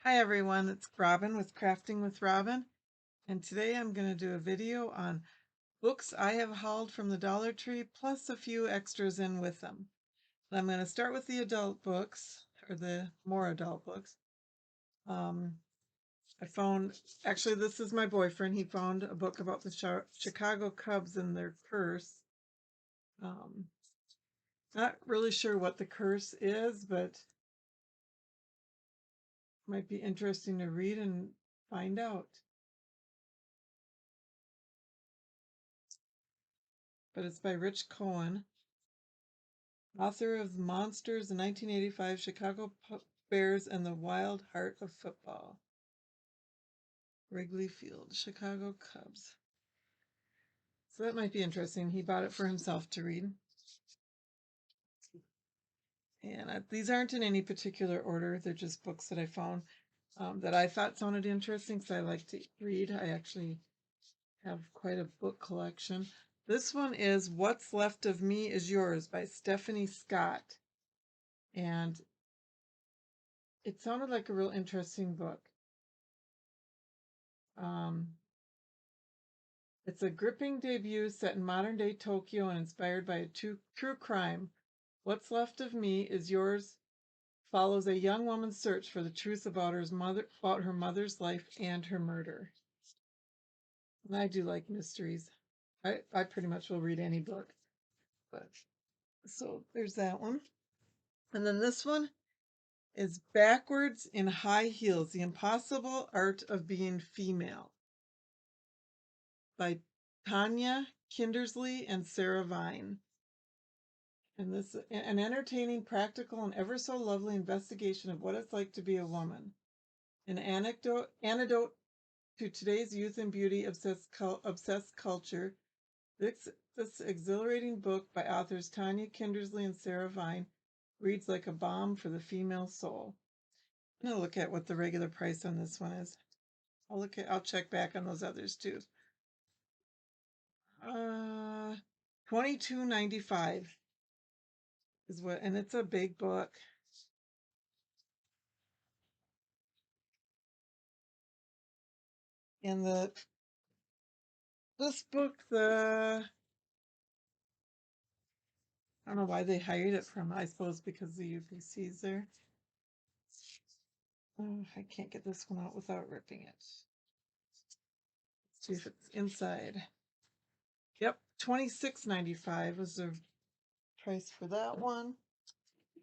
Hi everyone, it's Robin with Crafting with Robin, and today I'm going to do a video on books I have hauled from the Dollar Tree plus a few extras in with them. And I'm going to start with the adult books, or the more adult books. I found, actually this is my boyfriend, he found a book about the Chicago Cubs and their curse. Not really sure what the curse is, but might be interesting to read and find out. But it's by Rich Cohen, author of Monsters, the 1985 Chicago Bears, and the Wild Heart of Football. Wrigley Field, Chicago Cubs. So that might be interesting. He bought it for himself to read. And these aren't in any particular order. They're just books that I found that I thought sounded interesting, because I like to read. I actually have quite a book collection. This one is What's Left of Me Is Yours by Stephanie Scott. And it sounded like a real interesting book. It's a gripping debut set in modern-day Tokyo and inspired by a true crime. What's Left of Me Is Yours follows a young woman's search for the truth about her mother's life and her murder. And I do like mysteries. I pretty much will read any book. But so there's that one. And then this one is Backwards in High Heels: The Impossible Art of Being Female by Tanya Kindersley and Sarah Vine. And this an entertaining, practical, and ever so lovely investigation of what it's like to be a woman. An antidote to today's youth and beauty obsessed culture. This exhilarating book by authors Tanya Kindersley and Sarah Vine reads like a balm for the female soul. I'm gonna look at what the regular price on this one is. I'll check back on those others too. $22.95 is what, and it's a big book. And this book, I don't know why they hired it from, I suppose because the UPC's there. Oh, I can't get this one out without ripping it. Let's see if it's inside. Yep, $26.95 was the price for that one.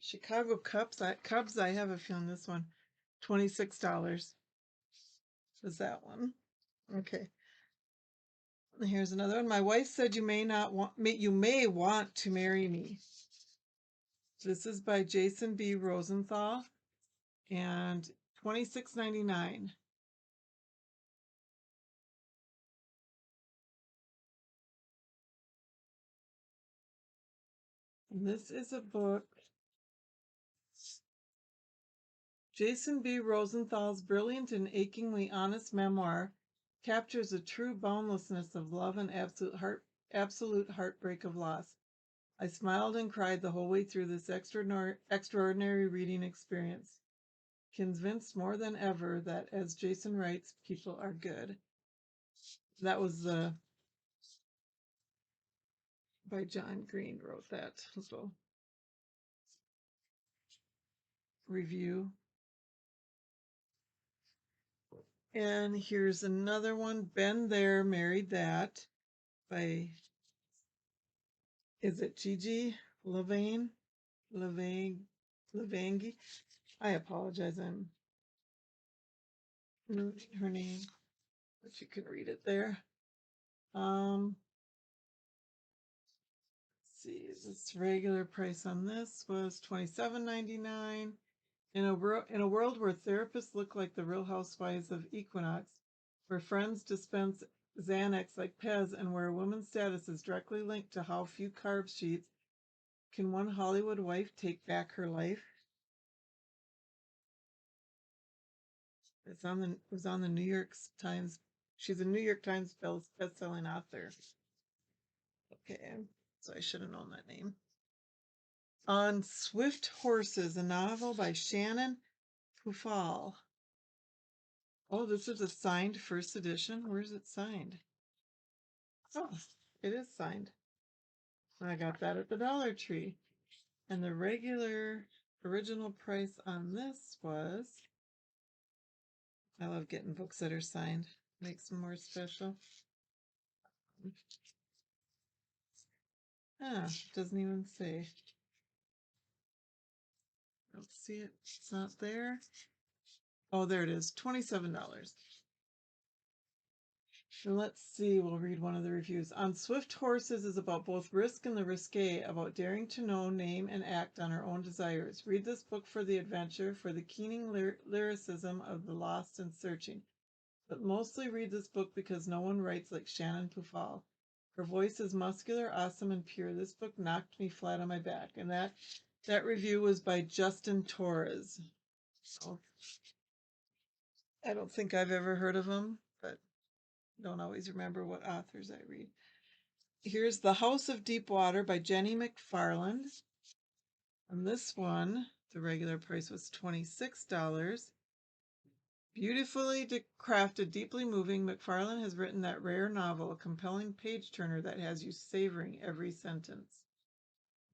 Chicago Cubs, I have a feeling this one, $26 was that one. Okay. Here's another one. My wife said you may want to marry me. This is by Jason B Rosenthal, and $26.99. And this is a book. Jason B Rosenthal's brilliant and achingly honest memoir captures the true boundlessness of love and absolute heartbreak of loss. I smiled and cried the whole way through this extraordinary reading experience, convinced more than ever that, as Jason writes, people are good. That was by John Green wrote that little review. And here's another one, Been There, Married That, by, is it Gigi Levangi? I apologize, I'm ruining her name, but you can read it there. Let's see, this regular price on this was $27.99. In a world where therapists look like the Real Housewives of Equinox, where friends dispense Xanax like Pez, and where a woman's status is directly linked to how few carbs she eats, can one Hollywood wife take back her life? It was on the New York Times. She's a New York Times best-selling author. Okay, so I should have known that name. On Swift Horses, a novel by Shannon Pufall. Oh, this is a signed first edition. Where's it signed? Oh, it is signed. I got that at the Dollar Tree. And the regular original price on this was, I love getting books that are signed. Makes them more special. Ah, doesn't even say. Don't see it. It's not there. Oh, there it is. $27. And let's see, we'll read one of the reviews. On Swift Horses is about both risk and the risque, about daring to know, name, and act on our own desires. Read this book for the adventure, for the keening lyricism of the lost and searching. But mostly read this book because no one writes like Shannon Pufall. Her voice is muscular, awesome, and pure. This book knocked me flat on my back. And that review was by Justin Torres. So, I don't think I've ever heard of him, but don't always remember what authors I read. Here's The House of Deep Water by Jenny McFarland. And this one, the regular price was $26. Beautifully crafted, deeply moving, McFarland has written that rare novel, a compelling page-turner that has you savoring every sentence.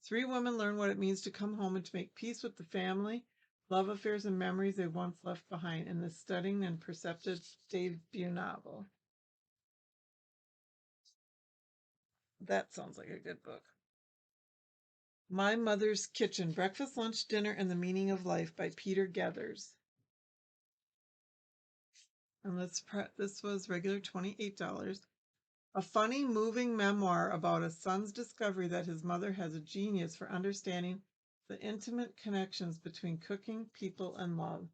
Three women learn what it means to come home and to make peace with the family, love affairs, and memories they once left behind in this stunning and perceptive debut novel. That sounds like a good book. My Mother's Kitchen, Breakfast, Lunch, Dinner, and the Meaning of Life by Peter Gathers. And this was regular $28. A funny, moving memoir about a son's discovery that his mother has a genius for understanding the intimate connections between cooking, people, and love.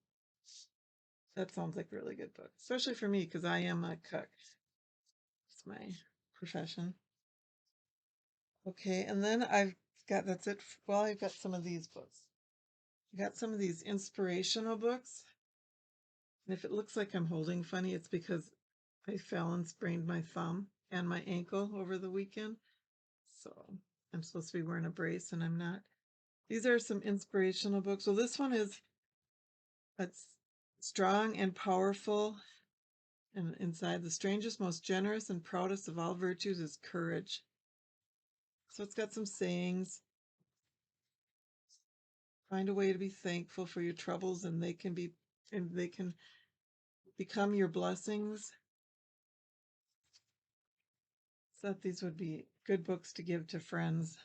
That sounds like a really good book, especially for me because I am a cook. It's my profession. Okay, and then that's it. Well, I've got some of these books. I got some of these inspirational books. And if it looks like I'm holding funny, it's because I fell and sprained my thumb and my ankle over the weekend. So I'm supposed to be wearing a brace and I'm not. These are some inspirational books. So this one is, it's strong and powerful. And inside, the strangest, most generous, and proudest of all virtues is courage. So it's got some sayings. Find a way to be thankful for your troubles, and they can become your blessings. So that these would be good books to give to friends,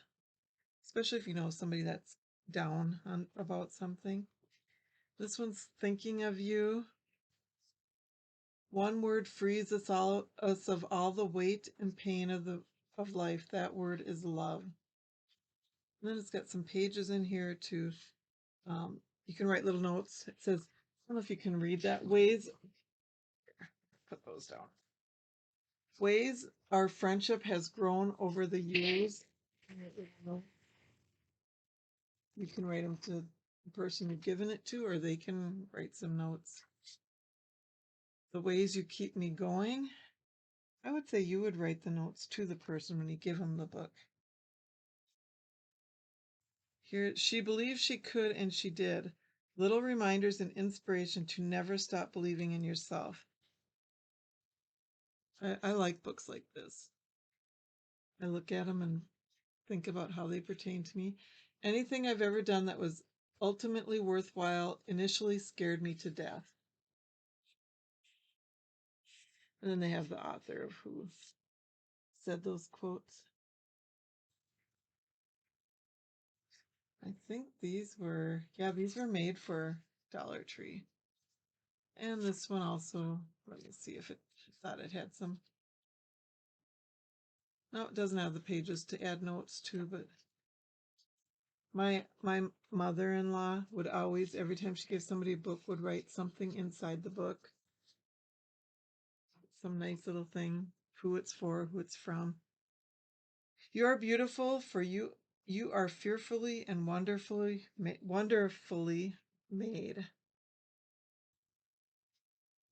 especially if you know somebody that's down about something. This one's Thinking of You. One word frees us of all the weight and pain of life. That word is love. And then it's got some pages in here to you can write little notes. It says, I don't know if you can read that. Put those down. Ways our friendship has grown over the years. You can write them to the person you've given it to, or they can write some notes. The ways you keep me going. I would say you would write the notes to the person when you give them the book. Here, she believed she could, and she did. Little reminders and inspiration to never stop believing in yourself. I like books like this. I look at them and think about how they pertain to me. Anything I've ever done that was ultimately worthwhile initially scared me to death. And then they have the author of who said those quotes. I think these were made for Dollar Tree. And this one also, let me see if it thought it had some. No, it doesn't have the pages to add notes to, but my mother-in-law would always, every time she gave somebody a book, would write something inside the book. Some nice little thing, who it's for, who it's from. You are beautiful, for you are fearfully and wonderfully made.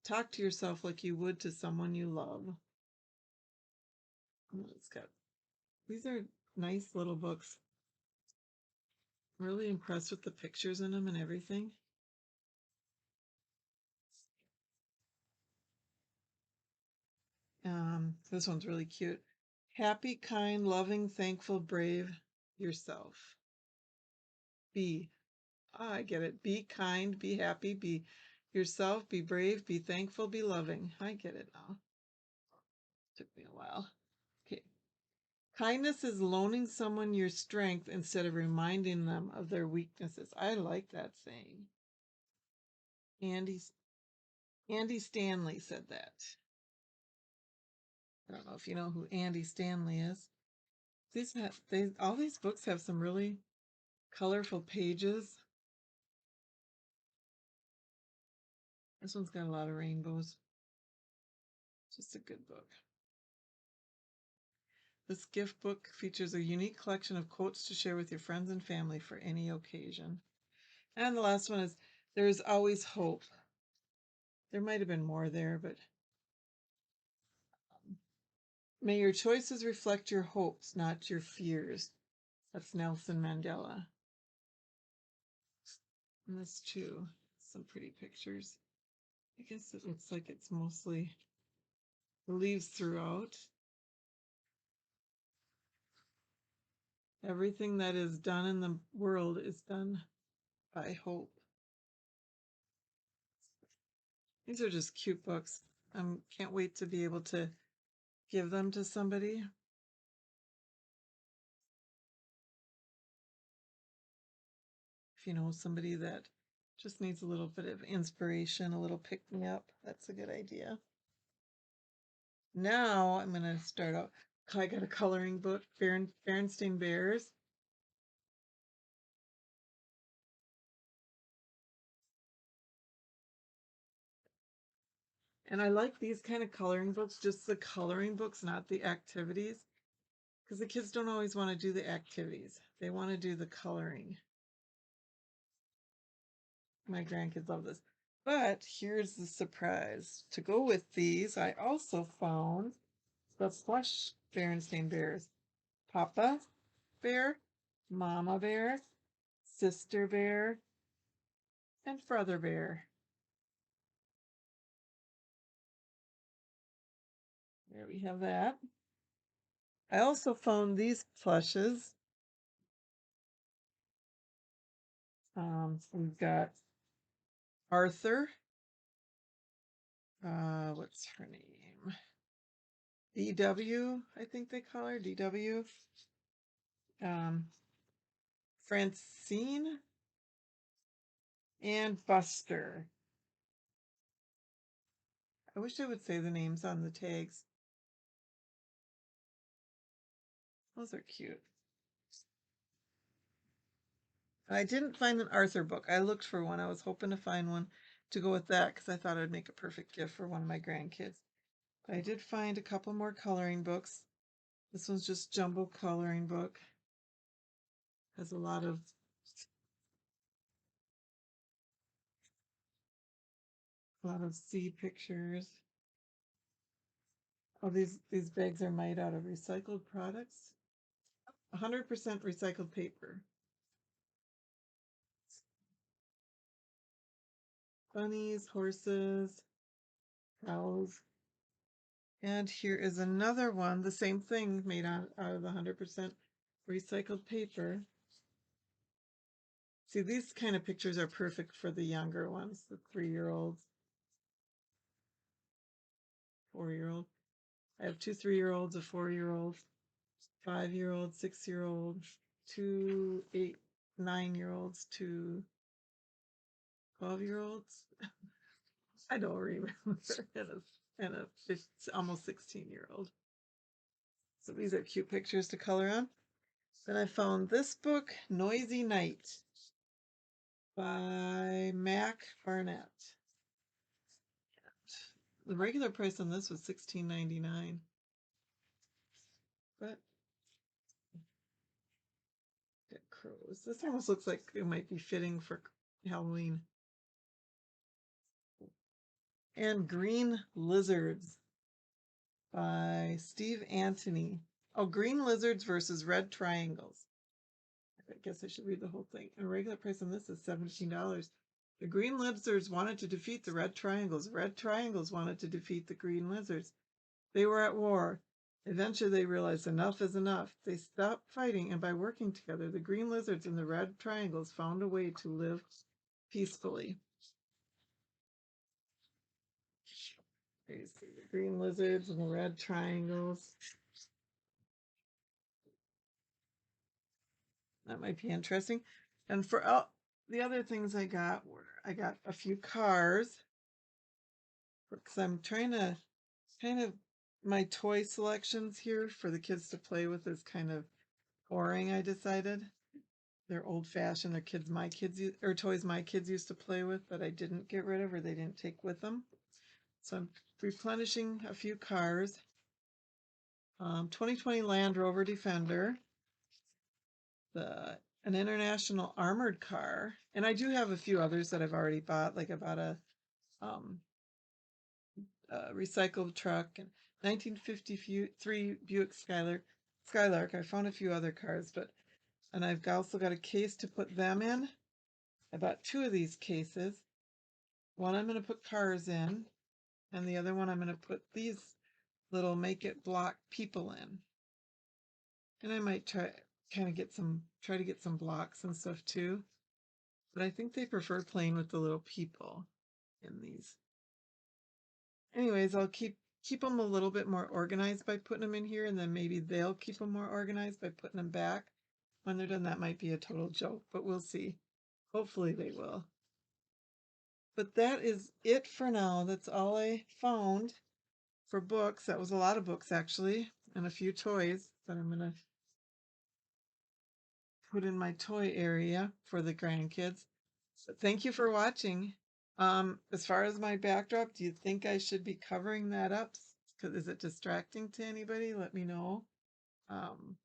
Talk to yourself like you would to someone you love. These are nice little books. Really impressed with the pictures in them and everything. This one's really cute. Happy, kind, loving, thankful, brave yourself. Be. Ah, I get it. Be kind, be happy, be yourself, be brave, be thankful, be loving. I get it now. Took me a while. Okay. Kindness is loaning someone your strength instead of reminding them of their weaknesses. I like that saying. Andy Stanley said that. I don't know if you know who Andy Stanley is. All these books have some really colorful pages. This one's got a lot of rainbows. Just a good book. This gift book features a unique collection of quotes to share with your friends and family for any occasion. And the last one is There's Always Hope. There might have been more there, but may your choices reflect your hopes, not your fears. That's Nelson Mandela. And this too, some pretty pictures. I guess it looks like it's mostly leaves throughout. Everything that is done in the world is done by hope. These are just cute books. I can't wait to be able to give them to somebody. If you know somebody that just needs a little bit of inspiration, a little pick-me-up, that's a good idea. Now I'm going to start out. I got a coloring book, Berenstain Bears. And I like these kind of coloring books, just the coloring books, not the activities. Because the kids don't always want to do the activities. They want to do the coloring. My grandkids love this. But here's the surprise. To go with these, I also found the plush Berenstain Bears. Papa Bear, Mama Bear, Sister Bear, and Brother Bear. There we have that. I also found these plushes. We've got Arthur. What's her name? DW, I think they call her DW. Francine and Buster. I wish I would say the names on the tags. Those are cute. I didn't find an Arthur book. I looked for one. I was hoping to find one to go with that because I thought it would make a perfect gift for one of my grandkids. But I did find a couple more coloring books. This one's just jumbo coloring book. Has a lot of sea pictures. Oh, these bags are made out of recycled products. 100% recycled paper. Bunnies, horses, cows. And here is another one, the same thing, made out of 100% recycled paper. See, these kind of pictures are perfect for the younger ones, the 3-year-olds, 4-year-old. I have 2 3-year-olds, a 4-year-old, 5-year-old, 6-year-old, 2 8 9-year-olds, 2 12-year-olds. I don't remember. and a almost 16-year-old. So these are cute pictures to color on. Then I found this book, Noisy Night, by Mac Barnett. The regular price on this was $16.99. But got crows. This almost looks like it might be fitting for Halloween. And Green Lizards by Steve Antony. Oh, Green Lizards versus Red Triangles. I guess I should read the whole thing. And regular price on this is $17. The Green Lizards wanted to defeat the Red Triangles. Red Triangles wanted to defeat the Green Lizards. They were at war. Eventually, they realized enough is enough. They stopped fighting, and by working together, the green lizards and the red triangles found a way to live peacefully. There you see the green lizards and the red triangles. That might be interesting. And for the other things I got a few cars because I'm trying to kind of my toy selections here for the kids to play with is kind of boring, I decided. They're old fashioned. They're toys my kids used to play with that I didn't get rid of or they didn't take with them. So I'm replenishing a few cars. 2020 Land Rover Defender, an international armored car, and I do have a few others that I've already bought. Like I bought um, a recycled truck and 1953 Buick Skylark. I found a few other cars, and I've also got a case to put them in. I bought two of these cases. One I'm going to put cars in, and the other one I'm going to put these little make it block people in. And I might try to get some blocks and stuff too. But I think they prefer playing with the little people in these. Anyways, I'll keep them a little bit more organized by putting them in here, and then maybe they'll keep them more organized by putting them back. When they're done, that might be a total joke, but we'll see. Hopefully they will. But that is it for now. That's all I found for books. That was a lot of books, actually, and a few toys that I'm going to put in my toy area for the grandkids. So thank you for watching. As far as my backdrop, do you think I should be covering that up? Because is it distracting to anybody? Let me know. Um,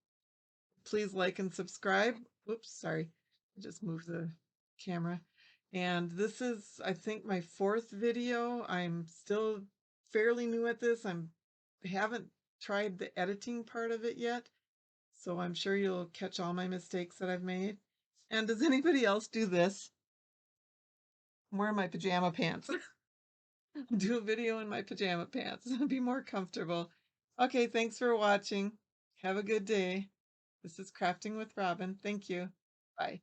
please like and subscribe. Oops, sorry. I just moved the camera. And this is, I think, my fourth video. I'm still fairly new at this. I haven't tried the editing part of it yet. So I'm sure you'll catch all my mistakes that I've made. And does anybody else do this? I'm wearing my pajama pants. Do a video in my pajama pants. Be more comfortable. Okay, thanks for watching. Have a good day. This is Crafting with Robin. Thank you. Bye.